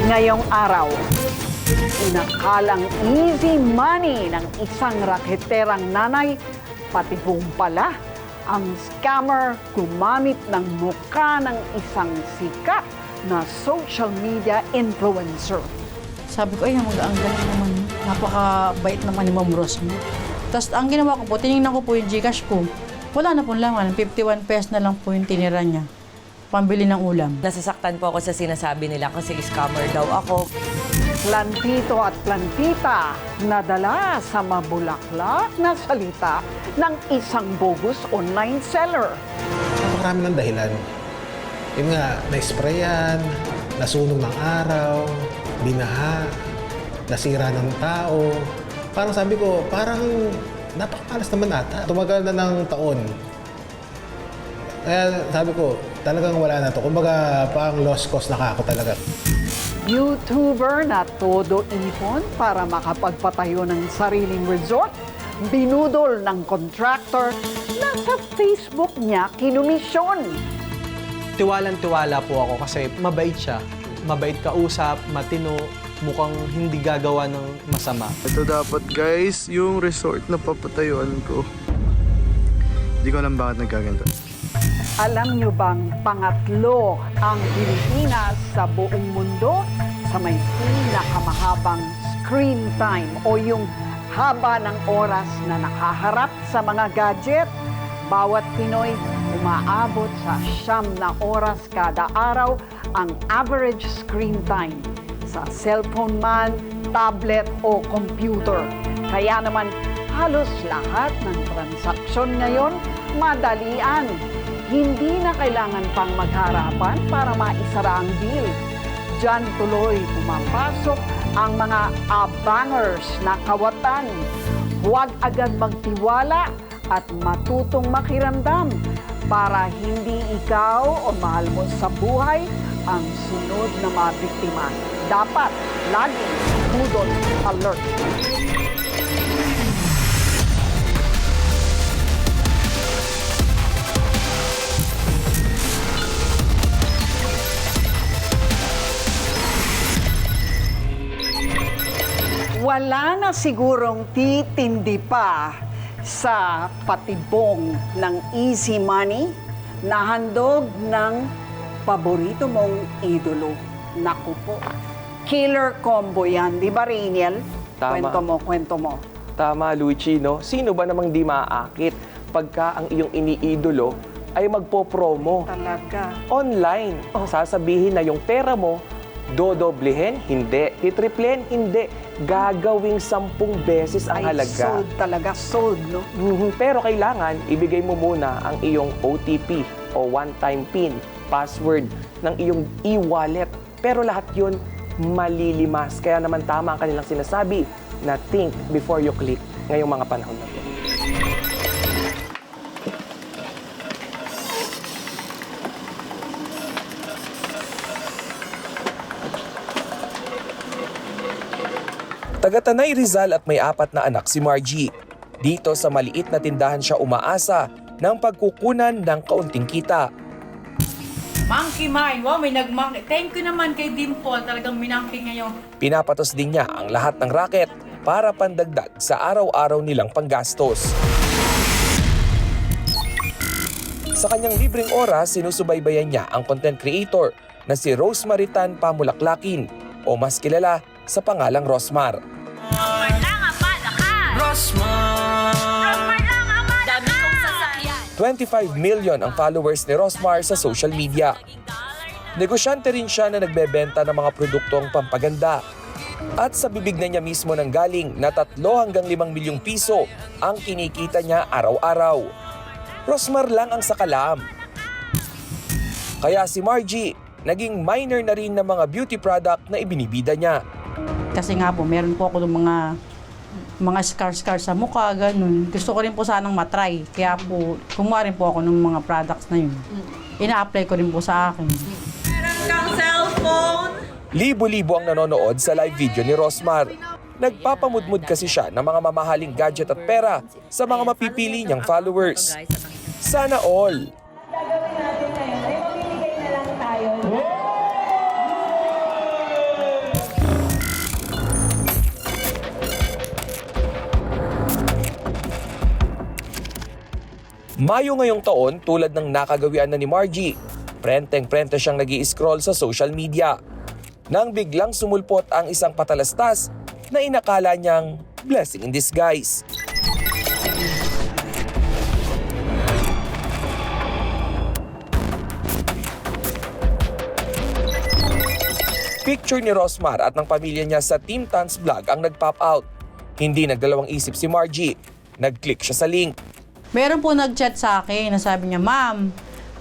Ngayong araw, inakalang easy money ng isang raketerang nanay, patibong pala ang scammer gumamit ng mukha ng isang sikat na social media influencer. Sabi ko, ay, ang galing naman. Napakabait naman ni Ma'am Rosmar. Tapos ang ginawa ko po, tinignan ko po yung Gcash ko. Wala na pong laman. 51 pesos na lang po yung tinira niya. Pambili ng ulam. Nasasaktan po ako sa sinasabi nila kasi scammer daw ako. Plantito at plantita nadala sa mabulaklak na salita ng isang bogus online seller. Napakarami ng dahilan. Yun nga, na-sprayan, nasunog ng araw, binaha, nasira ng tao. Parang sabi ko, parang napakamalas naman ata. Tumagal na ng taon. Kaya sabi ko, talagang wala na to. Kumbaga, parang lost cause na ako talaga. YouTuber na todo ipon para makapagpatayo ng sariling resort, binudol ng contractor na sa Facebook niya kinumisyon. Tiwalang-tiwala po ako kasi mabait siya. Mabait kausap, matino, mukhang hindi gagawa ng masama. Ito dapat guys, yung resort na papatayuan ko. Hindi ko alam bakit nagkaganto. Alam niyo bang pangatlo ang Pilipinas sa buong mundo sa may pinakamahabang screen time o yung haba ng oras na nakaharap sa mga gadget? Bawat Pinoy umaabot sa 9 na oras kada araw ang average screen time sa cellphone man, tablet o computer. Kaya naman halos lahat ng transaksyon ngayon madalian. Hindi na kailangan pang magharapan para maisara ang deal. Diyan tuloy pumapasok ang mga abangers na kawatan. Huwag agad magtiwala at matutong makiramdam para hindi ikaw o mahal mo sa buhay ang sunod na mabiktima. Dapat laging budol alert. Wala na sigurong titindi pa sa patibong ng easy money na handog ng paborito mong idolo. Naku po, killer combo yan. Di ba, Rainiel? Tama. Kwento mo. Tama, Luigi, no? Sino ba namang di maaakit pagka ang iyong iniidolo ay magpo-promo Talaga. online? Oh. Sasabihin na yung pera mo, dodoblehin, hindi. Titriplehin, hindi. Gagawing 10 beses ang halaga. Sold talaga. Sold, no? Pero kailangan, ibigay mo muna ang iyong OTP o one-time PIN, password ng iyong e-wallet. Pero lahat yun malilimas. Kaya naman tama ang kanilang sinasabi na think before you click ngayong mga panahon na to. Taga-Tanay Rizal at may 4 na anak si Margie. Dito sa maliit na tindahan siya umaasa ng pagkukunan ng kaunting kita. Monkey mine. Wow, may nag-monkey. Thank you naman kay Dimple. Talagang minangking ngayon. Pinapatos din niya ang lahat ng racket para pandagdag sa araw-araw nilang panggastos. Sa kanyang libreng oras, sinusubaybayan niya ang content creator na si Rosemary Tan Pamulaklakin o mas kilala sa pangalang Rosmar. Rosmar lang ang malakas! Rosmar lang ang malakas! Dami kong sasakyan! 25 million ang followers ni Rosmar sa social media. Negosyante rin siya na nagbebenta ng mga produktong pampaganda. At sa bibig na niya mismo nang galing na 3 hanggang 5 milyong piso ang kinikita niya araw-araw. Rosmar lang ang sakalam. Kaya si Margie, naging minor na rin ng mga beauty product na ibinibida niya. Kasi nga po, meron po ako ng mga scars sa mukha, ganun. Gusto ko rin po sanang matry. Kaya po, kumuha rin po ako ng mga products na yun. Ina-apply ko rin po sa akin. Meron kang cellphone? Libo-libo ang nanonood sa live video ni Rosmar. Nagpapamudmud kasi siya ng mga mamahaling gadget at pera sa mga mapipili niyang followers. Sana all! Gagawin natin ngayon ay mamimigay na lang tayo. Mayo ngayong taon, tulad ng nakagawian na ni Margie, prenteng-prente siyang nag-i-scroll sa social media. Nang biglang sumulpot ang isang patalastas na inakala niyang blessing in disguise. Picture ni Rosmar at ng pamilya niya sa Team Tans Vlog ang nag-pop out. Hindi nagdalawang isip si Margie. Nag-click siya sa link. Meron po nag-chat sa akin na sabi niya, "Ma'am,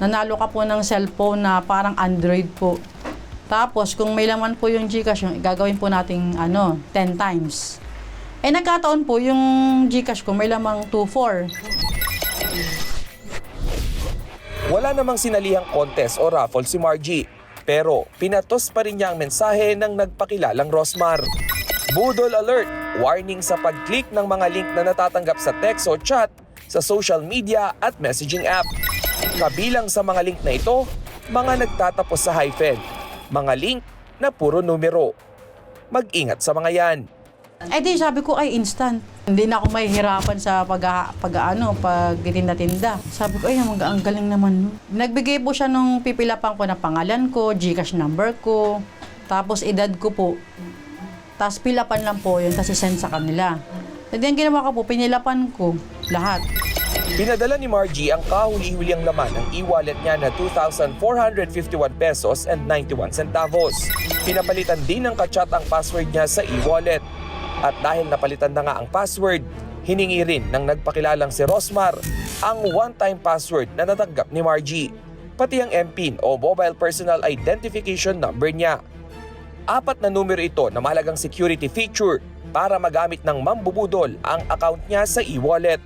nanalo ka po ng cellphone na parang Android po. Tapos kung may laman po yung GCash, yung gagawin po nating 10 times." Eh nagkataon po yung GCash ko may lamang 2,400. Wala namang sinalihang contest o raffle si Margie. Pero pinatos pa rin niya ang mensahe ng nagpakilalang Rosmar. Budol alert! Warning sa pag-click ng mga link na natatanggap sa text o chat sa social media at messaging app. Kabilang sa mga link na ito, mga nagtatapos sa hyphen. Mga link na puro numero. Mag-ingat sa mga yan. Eh di sabi ko ay instant. Hindi na ako mahihirapan sa pagtitinda-tinda. Sabi ko ay ang galing naman. Nagbigay po siya nung pipilapan ko na pangalan ko, GCash number ko, tapos edad ko po. Tapos pilapan lang po yun, tapos send sa kanila. Hindi ang ginawa ko po, pinilapan ko lahat. Pinadala ni Margie ang kahuli-huliang laman ng e-wallet niya na 2,451 pesos and 91 centavos. Pinapalitan din ng kachat ang password niya sa e-wallet. At dahil napalitan na nga ang password, hiningi rin ng nagpakilalang si Rosmar ang one-time password na natanggap ni Margie, pati ang MPIN o Mobile Personal Identification Number niya. 4 na numero ito na mahalagang security feature para magamit ng mambubudol ang account niya sa e-wallet.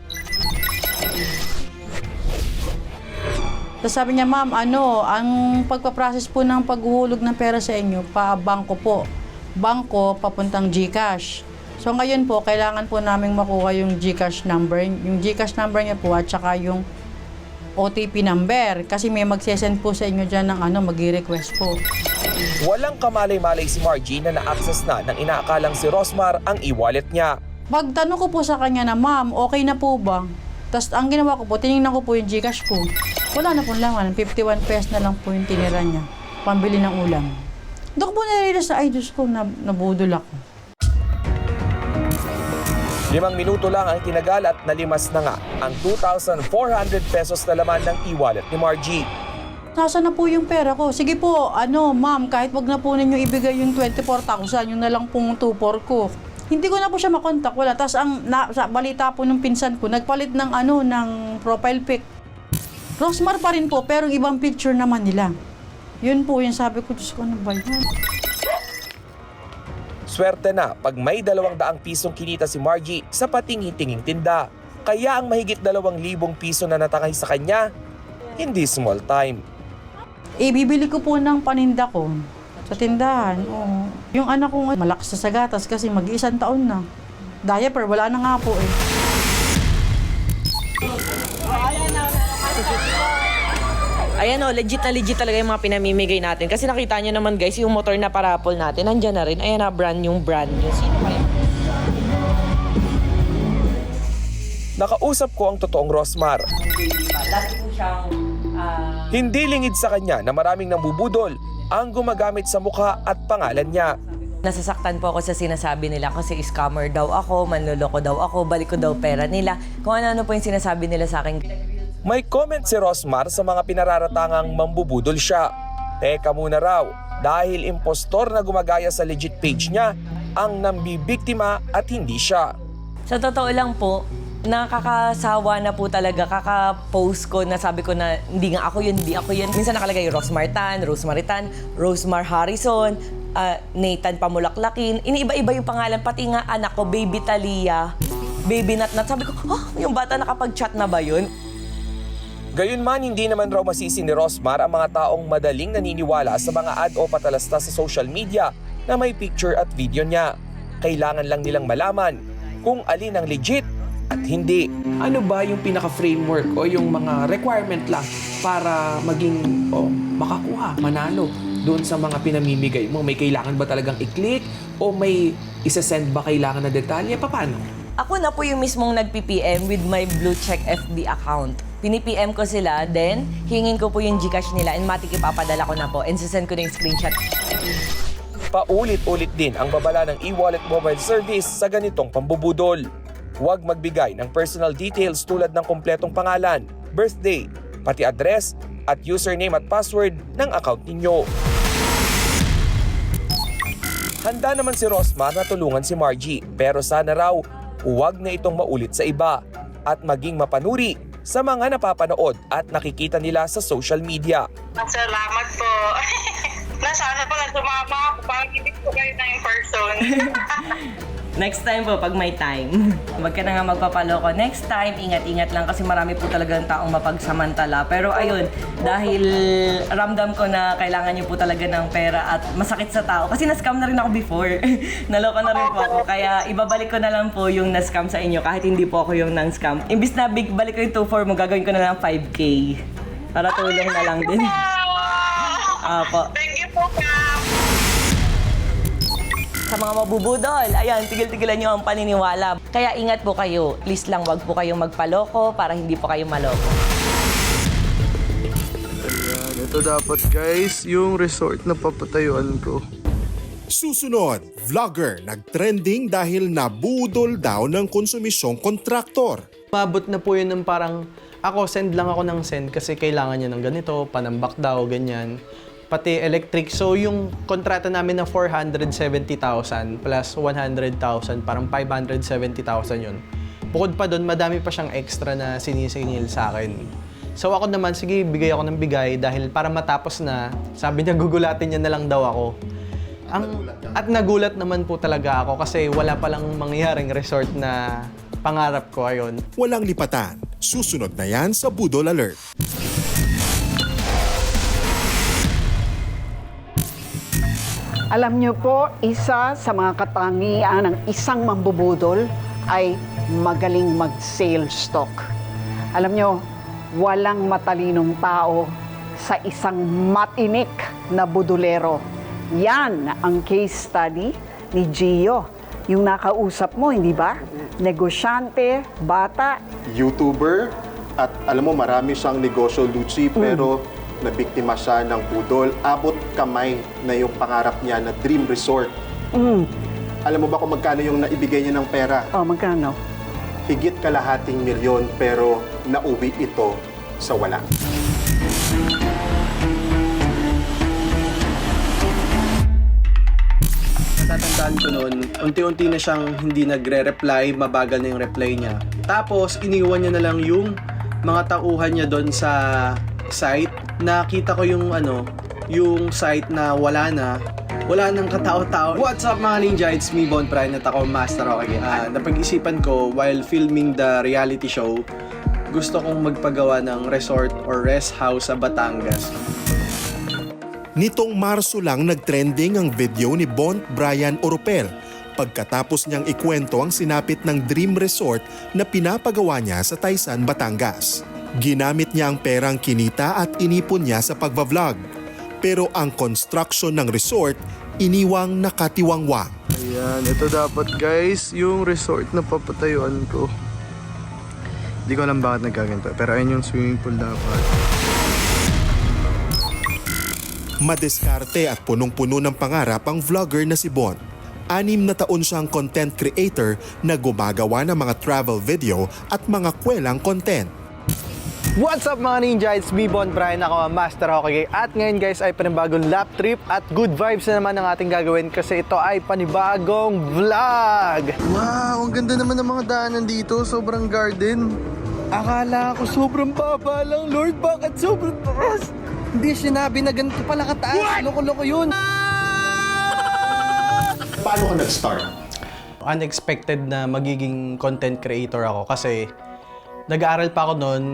Tapos sabi niya, "Ma'am, ang pagpaprocess po ng paghuhulog ng pera sa inyo, pa-bangko po. Bangko, papuntang GCash. So ngayon po, kailangan po naming makuha yung GCash number. Yung GCash number niya po at saka yung OTP number. Kasi may magsesend po sa inyo dyan ng mag-request po." Walang kamalay-malay si Margie na na-access na ng inaakalang si Rosmar ang e-wallet niya. Pagtanong ko po sa kanya na, "Ma'am, okay na po ba?" Tapos ang ginawa ko po, tinignan ko po yung GCash ko. Wala na pong laman. 51 pesos na lang po yung tinira niya. Pambili ng ulam. Doon po nalila sa ay Diyos ko, nabudol ako. 5 minuto lang ang tinagal at nalimas na nga ang 2,400 pesos na laman ng e-wallet ni Margie. Nasaan na po yung pera ko? Sige po, ma'am, kahit wag na po ninyo ibigay yung 24,000, yun na lang pong 2,400 ko. Hindi ko na po siya makontak, wala. Tapos sa balita po ng pinsan ko, nagpalit ng ng profile pic. Rosmar pa rin po, pero ibang picture naman nila. Yun po yung sabi ko, Diyos ko, ano ba yan? Swerte na pag may 200 pisong kinita si Margie sa patingi-tinging tinda. Kaya ang mahigit 2,000 piso na natangay sa kanya, hindi small time. Bibili ko po ng paninda ko sa tindahan. Oo. Yung anak ko malakas sa gatas kasi mag-1 taon na. Diaper, wala na nga po eh. Ayan legit talaga yung mga pinamimigay natin. Kasi nakita nyo naman guys, yung motor na parapol natin, nandyan na rin. Ayan na, brand new. Sino ba yan? Nakausap ko ang totoong Rosmar. Dati po siyang... Hindi lingid sa kanya na maraming nambubudol ang gumagamit sa mukha at pangalan niya. Nasasaktan po ako sa sinasabi nila kasi scammer daw ako, manloloko daw ako, balik ko daw pera nila. Kung ano po yung sinasabi nila sa akin. May comment si Rosmar sa mga pinararatangang mambubudol siya. Teka muna raw, dahil impostor na gumagaya sa legit page niya ang nambibiktima at hindi siya. Sa totoo lang po, nakakasawa na po talaga. Kaka-post ko na sabi ko na hindi nga ako yun, hindi ako yun. Minsan nakalagay Rosmar Tan, Rosmar Harrison, Nathan Pamulaklakin. Iniiba-iba yung pangalan, pati nga anak ko, Baby Talia, Baby Natnat. Sabi ko, yung bata nakapag-chat na ba yun? Gayunman, hindi naman raw masisi ni Rosmar ang mga taong madaling naniniwala sa mga ad o patalasta sa social media na may picture at video niya. Kailangan lang nilang malaman kung alin ang legit at hindi. Ano ba yung pinaka-framework o yung mga requirement lang para maging makakuha, manalo doon sa mga pinamimigay mo? May kailangan ba talagang i-click o may isa-send ba kailangan na detalye? Paano? Ako na po yung mismong nag-PPM with my Blue Check FB account. Pini-PM ko sila, then hingin ko po yung GCash nila and matik ipapadala ko na po and sisend ko na yung screenshot. Paulit-ulit din ang babala ng e-wallet mobile service sa ganitong pambubudol. Huwag magbigay ng personal details tulad ng kumpletong pangalan, birthday, pati address at username at password ng account ninyo. Handa naman si Rosmar na tulungan si Margie, pero sana raw huwag na itong maulit sa iba at maging mapanuri sa mga napapanood at nakikita nila sa social media. Salamat po. Nasana pala sumama ako para hindi ko kayo na in person. Next time po, pag may time. Huwag ka na nga magpapaloko. Next time, ingat-ingat lang kasi marami po talagang taong mapagsamantala. Pero ayun, dahil ramdam ko na kailangan niyo po talaga ng pera at masakit sa tao. Kasi na-scam na rin ako before. Naloko na rin po ako. Kaya ibabalik ko na lang po yung na-scam sa inyo kahit hindi po ako yung nang-scam. Imbis na balik ko yung 2-4 mo, gagawin ko na lang 5K. Para tulong na lang din. Apo. Thank you po, ma'am. Sa mga mabubudol, ayan, tigil-tigilan nyo ang paniniwala. Kaya ingat po kayo. Please lang, wag po kayong magpaloko para hindi po kayo maloko. Ayan, ito dapat guys, yung resort na papatayuan ko. Susunod, vlogger nagtrending dahil nabudol daw ng konsumisyong kontraktor. Mabot na po yun ng parang, ako send lang ako ng send kasi kailangan niya ng ganito, panambak daw, ganyan. Pati electric. So yung kontrata namin na 470,000 plus 100,000, parang 570,000 yun. Bukod pa doon, madami pa siyang extra na sinisingil sa akin. So ako naman, sige, bigay ako ng bigay dahil para matapos na, sabi niya gugulatin niya na lang daw ako. At nagulat naman po talaga ako kasi wala palang mangyaring resort na pangarap ko ayon. Walang lipatan. Susunod na yan sa Budol Alert. Alam niyo po, isa sa mga katangian ng isang mambubudol ay magaling mag-sales talk. Alam niyo, walang matalinong tao sa isang matinik na budulero. Yan ang case study ni Gio. Yung nakausap mo, hindi ba? Negosyante, bata. YouTuber, at alam mo marami siyang negosyo, Lucy, pero nabiktima siya ng budol. Abot kamay na yung pangarap niya na dream resort. Alam mo ba kung magkano yung naibigay niya ng pera? Oh, magkano? Higit kalahating milyon, pero nauwi ito sa wala. Natatandaan ko noon, unti-unti na siyang hindi nagre-reply, mabagal na yung reply niya. Tapos, iniwan niya na lang yung mga tauhan niya doon sa site. Nakita ko yung yung site na wala nang katao-tao. What's up mga ninja? It's me, Bon Brian, at ako Master Rocky. Napag-isipan ko while filming the reality show, gusto kong magpagawa ng resort or rest house sa Batangas. Nitong Marso lang nagtrending ang video ni Bon Brian Oropel pagkatapos niyang ikwento ang sinapit ng dream resort na pinapagawa niya sa Taysan, Batangas. Ginamit niya ang perang kinita at inipon niya sa pagbablog. Pero ang construction ng resort, iniwang nakatiwangwang. Ayan, ito dapat guys, yung resort na papatayuan ko. Hindi ko alam bakit nagkaganto, pero ayun yung swimming pool dapat. Madiskarte at punong-puno ng pangarap ang vlogger na si Bon. 6 na taon siyang content creator na gumagawa ng mga travel video at mga kwelang content. What's up mga ninja? It's me, Bon Brian. Ako ang Master Hockey. At ngayon guys ay panibagong lap trip at good vibes na naman ang ating gagawin kasi ito ay panibagong vlog! Wow, ang ganda naman ng mga daanan dito. Sobrang garden. Akala ko sobrang baba lang, Lord. Bakit sobrang taas? Hindi sinabi na ganito pala kataas. Loko-loko yun. Paano ka nag-start? Unexpected na magiging content creator ako kasi nag-aaral pa ako noon.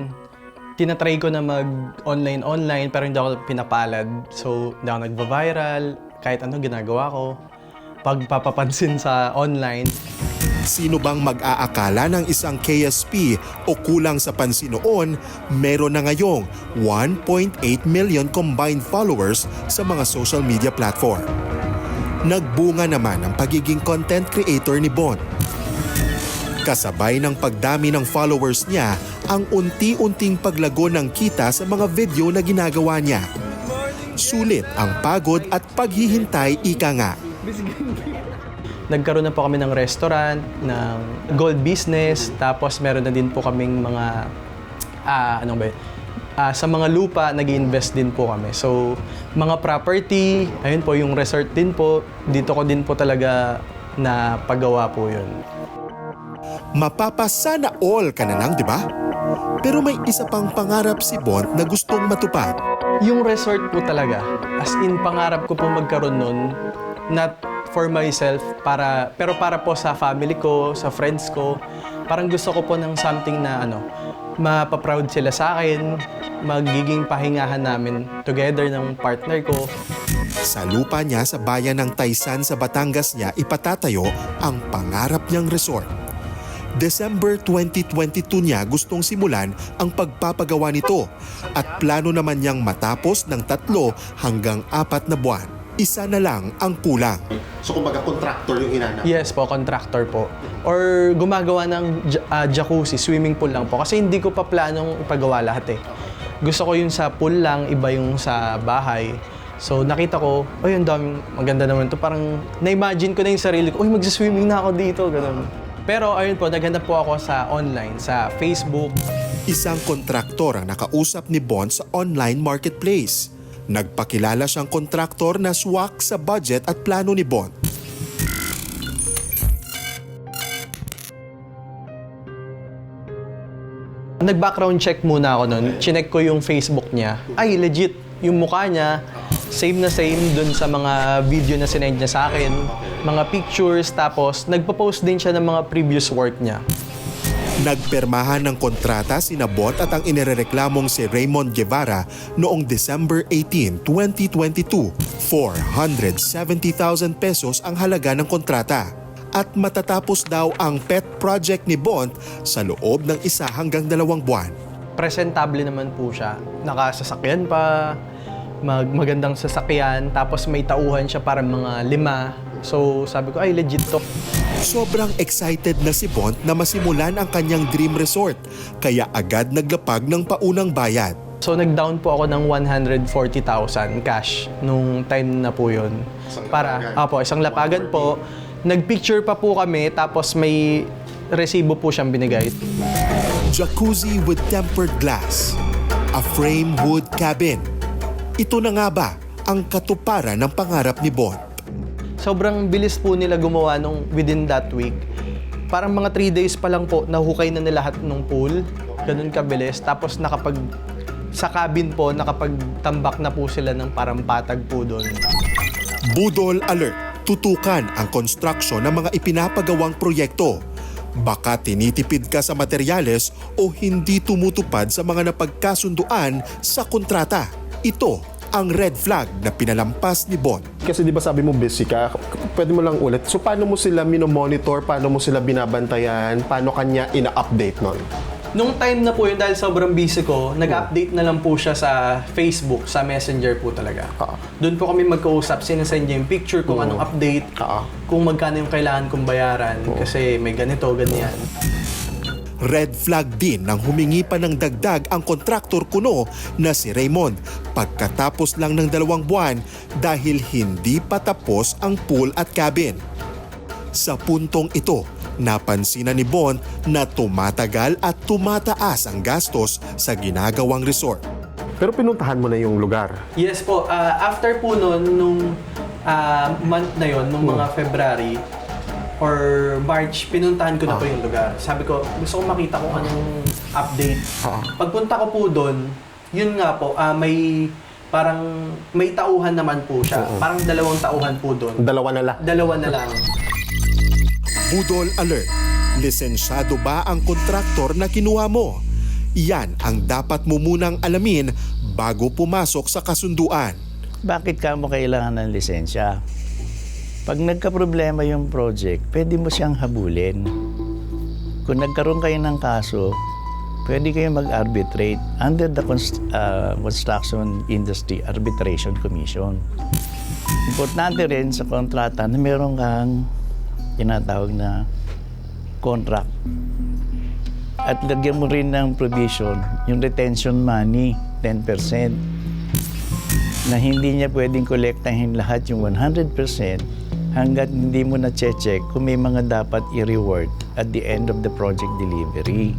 Tinatry ko na mag-online pero hindi ako pinapalad. So, hindi ako nagva-viral. Kahit ano ginagawa ko. Pagpapapansin sa online. Sino bang mag-aakala ng isang KSP o kulang sa pansin noon, meron na ngayong 1.8 million combined followers sa mga social media platform. Nagbunga naman ang pagiging content creator ni Bon. Kasabay ng pagdami ng followers niya, ang unti-unting paglago ng kita sa mga video na ginagawa niya. Sulit ang pagod at paghihintay, ika nga. Nagkaroon na po kami ng restaurant, ng gold business, tapos meron na din po kaming mga, sa mga lupa, nag-invest din po kami. So, mga property, ayun po, yung resort din po, dito ko din po talaga na paggawa po yun. Mapapasana all ka na lang, di ba? Pero may isa pang pangarap si Bont na gustong matupad. Yung resort po talaga, as in pangarap ko po magkaroon nun, not for myself, pero para po sa family ko, sa friends ko. Parang gusto ko po ng something na mapaproud sila sa akin, magiging pahingahan namin together ng partner ko. Sa lupa niya sa bayan ng Taysan sa Batangas niya ipatatayo ang pangarap niyang resort. December 2022 niya gustong simulan ang pagpapagawa nito at plano naman niyang matapos ng 3 hanggang 4 na buwan. Isa na lang ang kulang. So kumbaga contractor yung hinanap? Yes po, contractor po. Or gumagawa ng jacuzzi, swimming pool lang po. Kasi hindi ko pa planong ipagawa lahat eh. Gusto ko yung sa pool lang, iba yung sa bahay. So nakita ko, ang daming maganda naman to. Parang na-imagine ko na yung sarili ko, magsiswimming na ako dito, ganun. Pero ayun po, naghanap po ako sa online, sa Facebook. Isang kontraktor ang nakausap ni Bont sa online marketplace. Nagpakilala siyang kontraktor na swak sa budget at plano ni Bont. Nag-background check muna ako nun. Chinek ko yung Facebook niya. Ay, legit. Yung mukha niya, same na same dun sa mga video na sinend niya sa akin. Mga pictures, tapos nagpo-post din siya ng mga previous work niya. Nagpermahan ng kontrata sina Bont at ang inirereklamong si Raymond Guevara noong December 18, 2022. 470,000 pesos ang halaga ng kontrata. At matatapos daw ang pet project ni Bont sa loob ng 1 hanggang 2 buwan. Presentable naman po siya. Nakasasakyan pa, magandang sasakyan, tapos may tauhan siya para mga 5. So sabi ko, ay legit to. Sobrang excited na si Bont na masimulan ang kanyang dream resort, kaya agad naglapag ng paunang bayad. So nag-down po ako ng 140,000 cash nung time na po yun. Isang lapagan po. Nag-picture pa po kami, tapos may resibo po siyang binigay. Jacuzzi with tempered glass, a frame wood cabin. Ito na nga ba ang katuparan ng pangarap ni Bont? Sobrang bilis po nila gumawa within that week. Parang mga 3 days pa lang po, nahukay na nila lahat ng pool. Ganun kabilis. Tapos sa cabin po, nakapagtambak na po sila ng parang patag po doon. Budol alert! Tutukan ang construction ng mga ipinapagawang proyekto. Baka tinitipid ka sa materyales o hindi tumutupad sa mga napagkasunduan sa kontrata. Ito ang red flag na pinalampas ni Bont. Kasi di ba sabi mo busy ka, pwede mo lang ulit. So paano mo sila minomonitor, paano mo sila binabantayan, paano kanya ina-update nun? Nung time na po yun, dahil sobrang busy ko, nag-update na lang po siya sa Facebook, sa Messenger po talaga. Doon po kami magkausap, sinasend niya yung picture kung anong update, kung magkano yung kailangan kong bayaran, kasi may ganito, ganyan. Red flag din nang humingi pa ng dagdag ang kontraktor kuno na si Raymond pagkatapos lang ng 2 buwan dahil hindi pa tapos ang pool at cabin. Sa puntong ito, napansin ni Bont na tumatagal at tumataas ang gastos sa ginagawang resort. Pero pinuntahan mo na yung lugar? Yes po. After po nung month na yon, nung mga February or March, pinuntahan ko na po yung lugar. Sabi ko, gusto kong makita kung anong update. Pagpunta ko po doon, yun nga po, may tauhan naman po siya. Parang 2 tauhan po doon. 2 na lang? 2 na lang. Budol alert! Lisensyado ba ang kontraktor na kinuha mo? Yan ang dapat mo munang alamin bago pumasok sa kasunduan. Bakit ka mo kailangan ng lisensya? Pag nagka-problema yung project, pwede mo siyang habulin. Kung nagkaroon kayo ng kaso, pwede kayo mag-arbitrate under the Construction Industry Arbitration Commission. Importante rin sa kontrata na meron kang tinatawag na contract. At lagyan mo rin ng provision, yung retention money, 10%, na hindi niya pwedeng kolektahin lahat yung 100% hanggat hindi mo na-check kung may mga dapat i-reward at the end of the project delivery.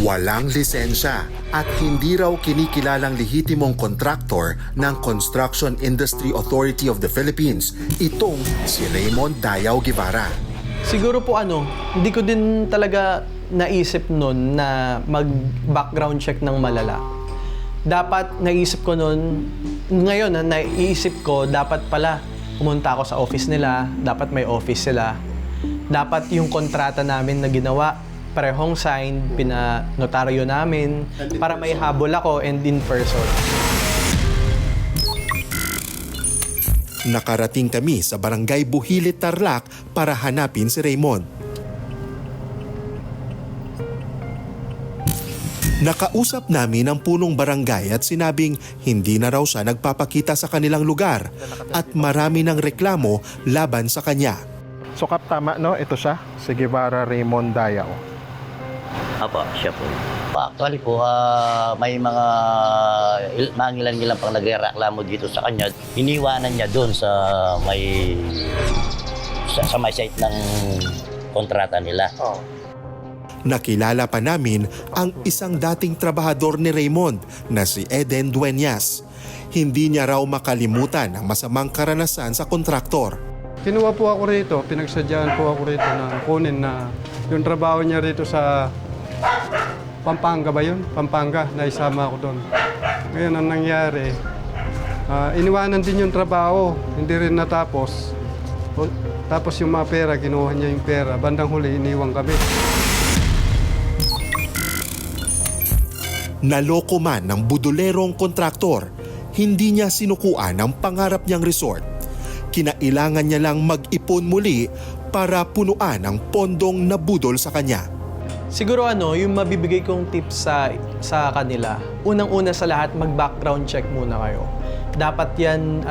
Walang lisensya at hindi raw kinikilalang lehitimong kontraktor ng Construction Industry Authority of the Philippines, itong si Raymond Dayaw Guevara. Siguro po hindi ko din talaga naisip nun na mag-background check ng malala. Dapat naisip ko nun, ngayon naiisip ko, dapat pala pumunta ako sa office nila, dapat may office sila. Dapat yung kontrata namin na ginawa, parehong sign, pinanotaryo namin, para may habol ako and in person. Nakarating kami sa Barangay Buhilit, Tarlac para hanapin si Raymond. Nakausap namin ang punong barangay at sinabing hindi na raw siya nagpapakita sa kanilang lugar at marami ng reklamo laban sa kanya. So Kap, tama no? Ito siya, si Guevara Raymond Dayaw. Apo, siya po. Actually po, may mga mangilan-ngilan pang nagrereklamo dito sa kanya. Iniwanan niya doon sa may site ng kontrata nila. Oh. Nakilala pa namin ang isang dating trabahador ni Raymond na si Eden Dueñas. Hindi niya raw makalimutan ang masamang karanasan sa kontraktor. Kinuha po ako rito, pinagsadyaan po ako rito na kunin na yung trabaho niya rito sa Pampanga ba yun? Pampanga, naisama ako doon. Ngayon ang nangyari, iniwanan din yung trabaho, hindi rin natapos. Tapos yung mga pera, kinuha niya yung pera. Bandang huli, iniwan kami. Naloko man ng budulerong kontraktor, hindi niya sinukuan ang pangarap niyang resort. Kinailangan niya lang mag-ipon muli para punuan ang pondong nabudol sa kanya. Siguro yung mabibigay kong tips sa kanila, unang-una sa lahat, mag-background check muna kayo. Dapat yan,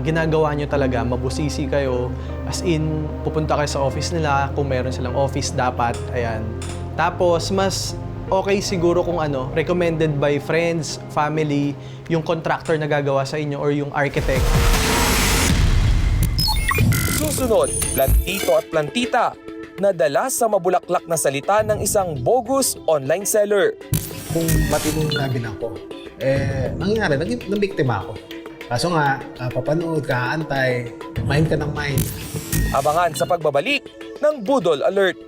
ginagawa nyo talaga, mabusisi kayo, as in, pupunta kayo sa office nila, kung meron silang office, dapat, ayan. Tapos, mas okay siguro kung recommended by friends, family, yung contractor na gagawa sa inyo or yung architect. Susunod, plantito at plantita, nadala sa mabulaklak na salita ng isang bogus online seller. Kung matinong labi na ako, nangyari, nabiktima ako. Kaso nga, papanood, kaantay, mind ka ng mind. Abangan sa pagbabalik ng Budol Alert.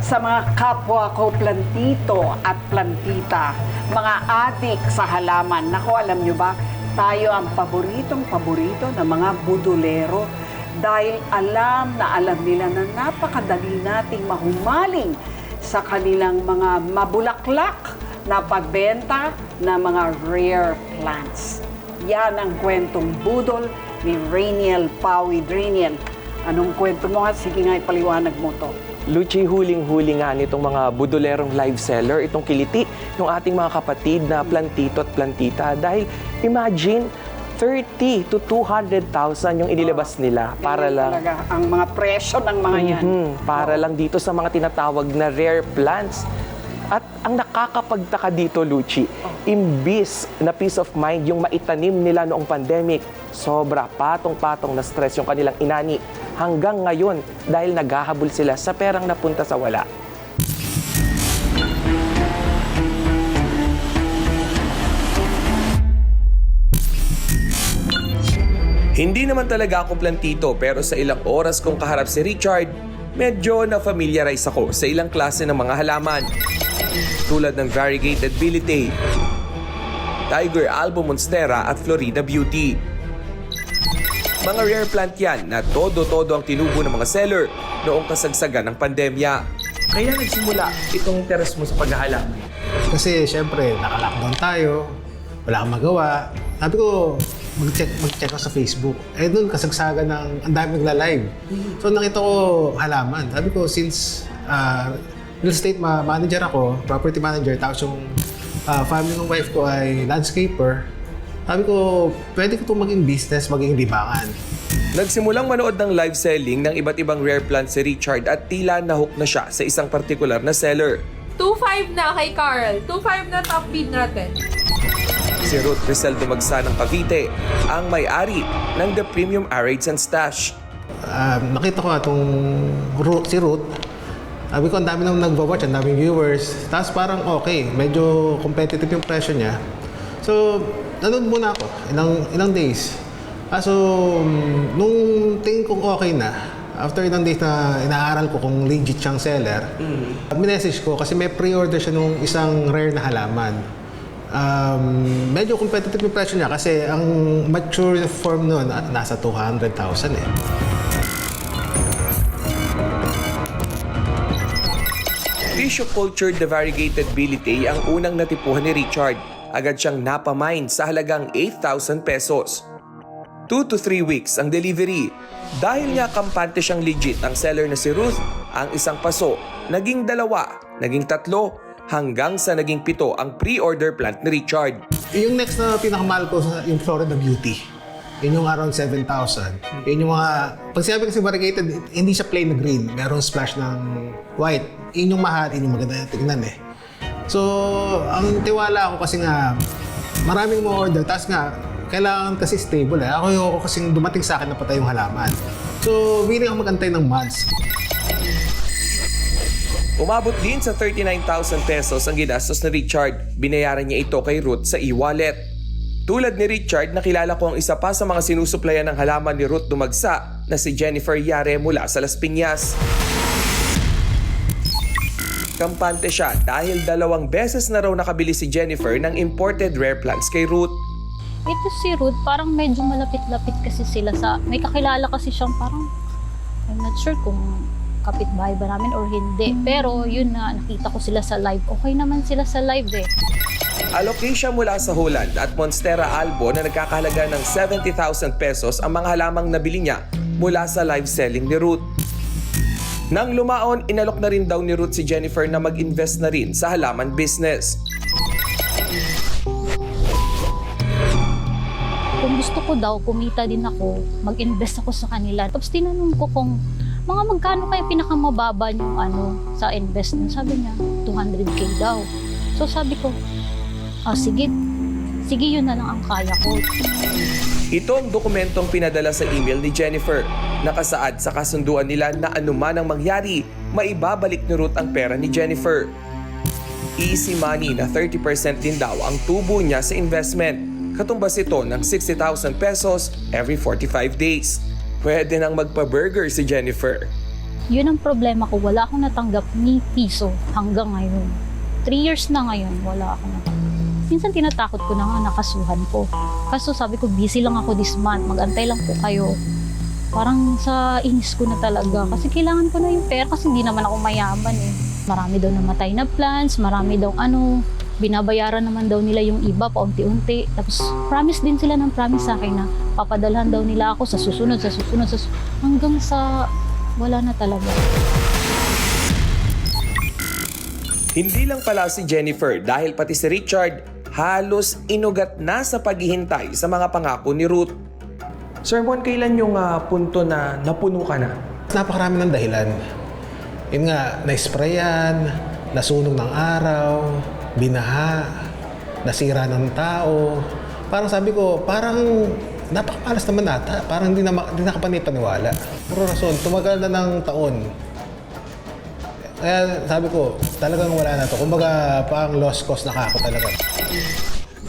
Sa mga kapwa ko plantito at plantita, mga adik sa halaman, naku, alam nyo ba, tayo ang paboritong-paborito ng mga budolero dahil alam nila na napakadali nating mahumaling sa kanilang mga mabulaklak na pagbenta ng mga rare plants. Yan ang kwentong budol ni Rainiel Pawi-Driniel. Anong kwento mo nga? Sige nga, ipaliwanag mo to. Luchi, huling-huli nga nitong mga budolerong live seller, itong kiliti ng ating mga kapatid na plantito at plantita. Dahil imagine, 30 to 200,000 yung inilabas nila para lang... Talaga, ang mga presyo ng mga yan. Para lang dito sa mga tinatawag na rare plants. At ang nakakapagtaka dito, Luchi, imbis na peace of mind yung maitanim nila noong pandemic, sobra patong-patong na stress yung kanilang inani hanggang ngayon dahil naghahabol sila sa perang napunta sa wala. Hindi naman talaga ako plantito pero sa ilang oras kong kaharap si Richard, medyo na-familiarize ako sa ilang klase ng mga halaman. Tulad ng variegated bilite, Tiger Albo Monstera at Florida Beauty. Mga rare plant yan na todo-todo ang tinubo ng mga seller noong kasagsagan ng pandemya. Kaya nagsimula itong teres mo sa paghahalang. Kasi syempre, naka-lockdown tayo, wala kang magawa. Sabi ko, mag-check ako sa Facebook. Doon kasagsagan ng ang dami nagla-live. So nakita ko halaman. Sabi ko, since real estate manager ako, property manager, tapos yung family ng wife ko ay landscaper, Sabi ko, pwede ko itong maging business, maging libangan. Nagsimulang manood ng live selling ng iba't ibang rare plants si Richard at tila nahook na siya sa isang partikular na seller. 2.5 na kay Carl. 2.5 na top bid natin. Si Ruth Crisel Dumagsa ng Cavite, ang may-ari ng The Premium Arraids and Stash. Nakita ko si Ruth. Sabi ko, ang dami nang nagwa-watch, ang daming viewers. Tapos parang okay, medyo competitive yung presyo niya. So, nanood muna ako, ilang days. So, nung tingin kong okay na, after ilang days na inaaral ko kung legit siyang seller, minessage ko kasi may pre-order siya nung isang rare na halaman. Medyo competitive yung presyo niya kasi ang mature form nun, nasa 200,000 eh. Tissue cultured na variegated bilite ang unang natipuhan ni Richard. Agad siyang napamine sa halagang 8,000 pesos. 2 to 3 weeks ang delivery. Dahil nga kampante siyang legit ang seller na si Ruth, ang isang paso, naging 2, naging 3, hanggang sa naging 7 ang pre-order plant ni Richard. Yung next na pinakamahal ko, yung Florida Beauty. Yun yung around 7,000. Yun yung mga, pag sinabi kasi variegated, hindi siya plain na green. Meron splash ng white. Yun yung mahal, yun yung maganda tignan eh. So, ang tiwala ko kasi nga, maraming mo order, tapos nga, kailangan kasi stable eh. Ako kasi dumating sa akin na patay yung halaman. So, willing ako mag-antay ng months. Umabot din sa 39,000 pesos ang ginastos ni Richard. Binayaran niya ito kay Ruth sa e-wallet. Tulad ni Richard, nakilala ko ang isa pa sa mga sinusuplayan ng halaman ni Ruth Dumagsa na si Jennifer Yare mula sa Las Piñas. Kampante siya dahil 2 beses na raw nakabili si Jennifer ng imported rare plants kay Ruth. Ito si Ruth, parang medyo malapit-lapit kasi sila sa... May kakilala kasi siyang parang... I'm not sure kung kapitbahay ba namin or hindi. Pero yun na, nakita ko sila sa live. Okay naman sila sa live eh. Alocasia mula sa Holland at Monstera Albo na nagkakahalaga ng 70,000 pesos ang mga halamang nabili niya mula sa live selling ni Ruth. Nang lumaon, inalok na rin daw ni Ruth si Jennifer na mag-invest na rin sa halaman business. Kung gusto ko daw, kumita din ako, mag-invest ako sa kanila. Tapos tinanong ko kung mga magkano kaya pinakamababa yung sa investment. Sabi niya, 200K daw. So sabi ko, sige yun na lang ang kaya ko. Ito ang dokumentong pinadala sa email ni Jennifer. Nakasaad sa kasunduan nila na anuman ang mangyari, maibabalik ni Ruth ang pera ni Jennifer. Easy money na 30% din daw ang tubo niya sa investment. Katumbas ito ng 60,000 pesos every 45 days. Pwede nang magpa-burger si Jennifer. Yun ang problema ko, wala akong natanggap ni piso hanggang ngayon. 3 years na ngayon, wala akong natanggap. Minsan tinatakot ko na nga nakasuhan ko. Kaso sabi ko, busy lang ako this month, mag-antay lang po kayo. Parang sa inis ko na talaga kasi kailangan ko na yung pera kasi hindi naman ako mayaman eh. Marami daw namatay na plants, marami daw binabayaran naman daw nila yung iba paunti-unti. Tapos promise din sila ng promise sa akin na papadalhan daw nila ako sa susunod, hanggang sa wala na talaga. Hindi lang pala si Jennifer dahil pati si Richard halos inugat na sa paghihintay sa mga pangako ni Ruth. Sir Juan, kailan yung punto na napuno ka na? Napakarami ng dahilan. Yun nga, na-sprayan, nasunog ng araw, binaha, nasira ng tao. Parang sabi ko, parang napakamalas naman ata. Parang hindi na kapanipaniwala. Pero rason, tumagal na ng taon. Kaya sabi ko, talagang wala na to. Kumbaga, parang lost cause na ako talaga.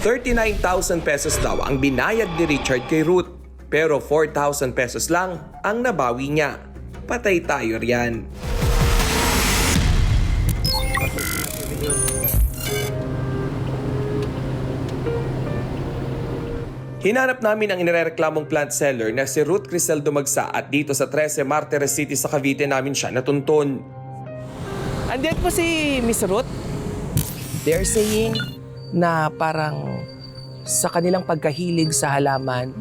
39,000 pesos daw ang binayad ni Richard kay Ruth. Pero 4,000 pesos lang ang nabawi niya. Patay tayo riyan. Hinanap namin ang inireklamong plant seller na si Ruth Crisel Dumagsa at dito sa 13 Martires City sa Cavite namin siya natuntun. Andyan po si Miss Ruth. They're saying na parang sa kanilang pagkahilig sa halaman,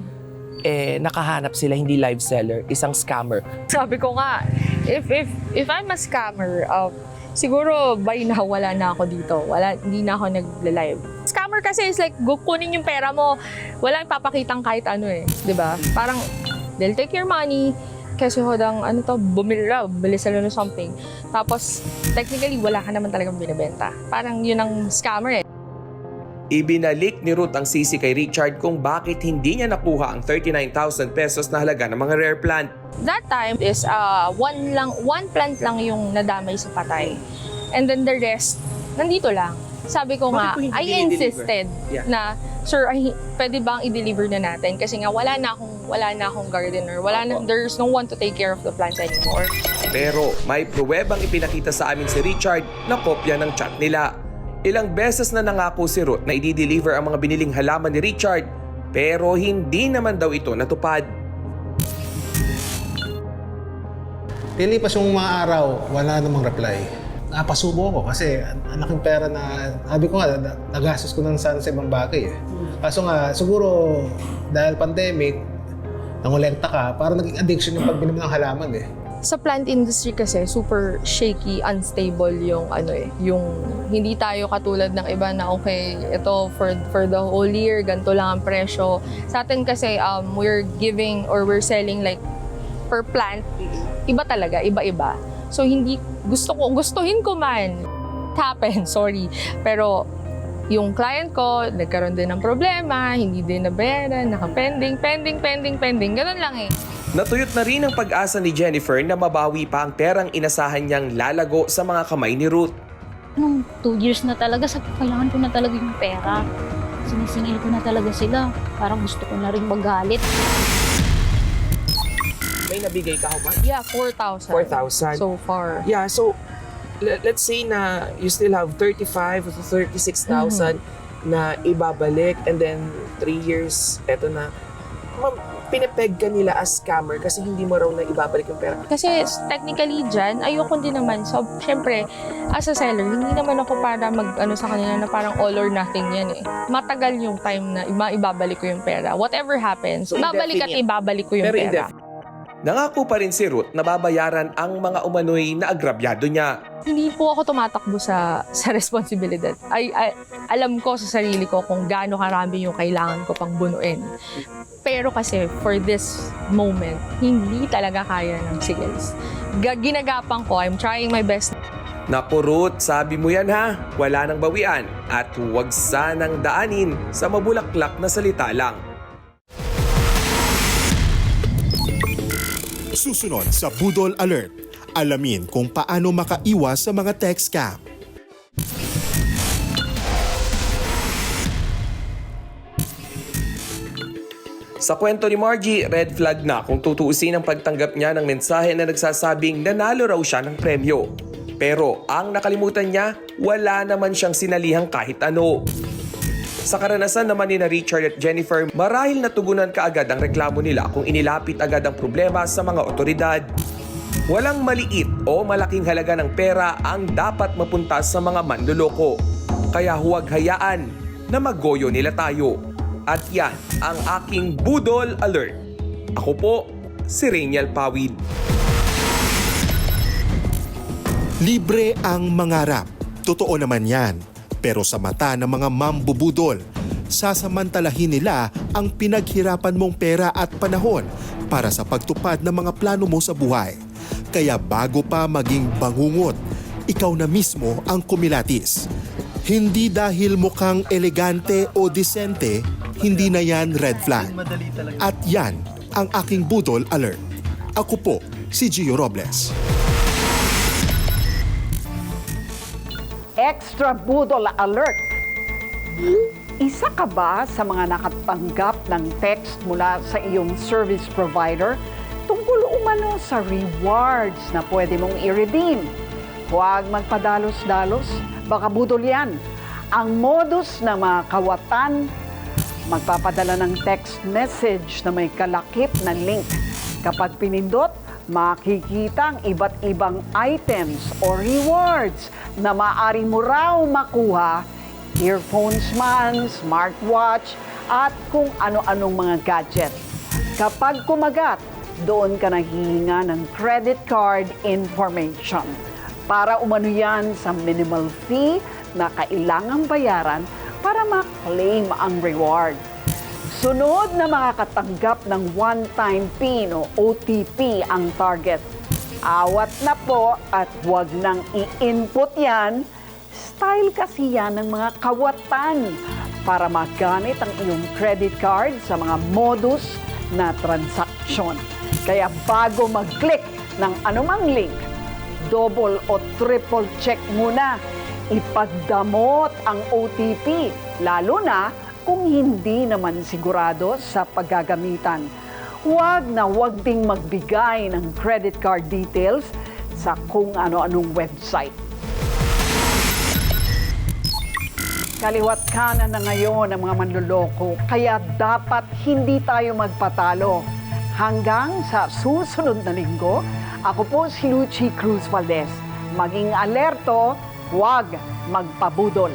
nakahanap sila, hindi live seller, isang scammer. Sabi ko nga, if I'm a scammer, siguro by now wala na ako dito. Hindi na ako nag-live. Scammer Scammer kasi is like, kunin yung pera mo. Walang ipapakitang kahit ano eh. 'Di ba? Parang, they'll take your money, kasi hodang, bumili sila ng something. Tapos, technically, wala ka naman talagang binibenta. Parang yun ang scammer eh. Ibinalik ni Ruth ang sisi kay Richard kung bakit hindi niya nakuha ang 39,000 pesos na halaga ng mga rare plant. That time is one plant lang yung nadamay sa patay. And then the rest, nandito lang. Sabi ko nga, Bakit po hindi I insisted Yeah. na, sir, pwede bang i-deliver na natin? Kasi nga wala na akong gardener. There's no one to take care of the plants anymore. Pero may pruwebang ipinakita sa amin si Richard na kopya ng chat nila. Ilang beses na nangako si Ruth na i-deliver ang mga biniling halaman ni Richard, pero hindi naman daw ito natupad. Pilipas yung mga araw, wala namang reply. Napasubo ako kasi ang laking pera na, sabi ko nga, nagastos ko ng sana sa ibang bagay eh. Kaso nga, siguro dahil pandemic, nangolekta ka, parang naging addiction yung pagbili mo ng halaman eh. Sa plant industry kasi, super shaky, unstable yung yung hindi tayo katulad ng iba na okay, ito for the whole year, ganito lang ang presyo. Sa atin kasi, we're giving or we're selling like per plant, iba talaga, iba-iba. So hindi, gustuhin ko man. It happened, sorry. Pero yung client ko, nagkaroon din ng problema, hindi din nabayaran, naka-pending, ganun lang eh. Natuyot na rin ang pag-asa ni Jennifer na mabawi pa ang perang inasahan niyang lalago sa mga kamay ni Ruth. Nung 2 years na talaga, kailangan ko na talaga yung pera. Sinisingil ko na talaga sila. Parang gusto ko na rin magalit. May nabigay ka ba? Yeah, 4,000. 4,000? So far. Yeah, so let's say na you still have 35 to 36,000 na ibabalik and then 3 years, eto na. Pinepeg ka nila as scammer kasi hindi mo raw na ibabalik yung pera. Kasi technically dyan, ayoko din naman. So, syempre, as a seller, hindi naman ako para sa kanila na parang all or nothing yan eh. Matagal yung time na ibabalik ko yung pera. Whatever happens, So, babalik at indefinite. ibabalik ko yung Pero pera. Nangako pa rin si Ruth na babayaran ang mga umano'y na agrabyado niya. Hindi po ako tumatakbo sa responsibilidad. Alam ko sa sarili ko kung gaano karami yung kailangan ko pang bunuin. Pero kasi for this moment, hindi talaga kaya ng sigils. Ginagapang ko, I'm trying my best. Naku Ruth, sabi mo yan ha, wala nang bawian at huwag sanang daanin sa mabulaklak na salita lang. Susunod sa Budol Alert, alamin kung paano makaiwas sa mga text scam. Sa kwento ni Margie, red flag na kung tutuusin ang pagtanggap niya ng mensahe na nagsasabing nanalo raw siya ng premyo. Pero ang nakalimutan niya, wala naman siyang sinalihang kahit ano. Sa karanasan naman ni Richard at Jennifer, marahil natugunan kaagad ang reklamo nila kung inilapit agad ang problema sa mga otoridad. Walang maliit o malaking halaga ng pera ang dapat mapunta sa mga manloloko. Kaya huwag hayaan na magoyo nila tayo. At yan ang aking Budol Alert. Ako po, si Rainiel Pawid. Libre ang mangarap. Totoo naman yan. Pero sa mata ng mga mambubudol, sasamantalahin nila ang pinaghirapan mong pera at panahon para sa pagtupad ng mga plano mo sa buhay. Kaya bago pa maging bangungot, ikaw na mismo ang kumilatis. Hindi dahil mukhang elegante o disente, hindi na yan red flag. At yan ang aking Budol Alert. Ako po, si Gio Robles. Extra Budol Alert! Isa ka ba sa mga nakatanggap ng text mula sa iyong service provider tungkol umano sa rewards na pwede mong i-redeem? Huwag magpadalos-dalos, baka budol yan. Ang modus ng mga kawatan, magpapadala ng text message na may kalakip na link. Kapag pinindot, makikita ang iba't ibang items o rewards na maaari mo raw makuha, earphones man, smartwatch, at kung ano-anong mga gadget. Kapag kumagat, doon ka naghihinga ng credit card information. Para umano yan sa minimal fee na kailangang bayaran para ma-claim ang reward. Sunod na makakatanggap ng one-time PIN o OTP ang target. Awat na po at huwag nang i-input yan. Style kasi yan ng mga kawatan para magamit ang iyong credit card sa mga modus na transaksyon. Kaya bago mag-click ng anumang link, double o triple check muna. Ipagdamot ang OTP, lalo na kung hindi naman sigurado sa paggagamitan. Huwag na huwag ding magbigay ng credit card details sa kung ano-anong website. Kaliwat kanan na ngayon ang mga manloloko, kaya dapat hindi tayo magpatalo. Hanggang sa susunod na linggo, ako po si Lucy Cruz Valdez. Maging alerto, huwag magpabudol.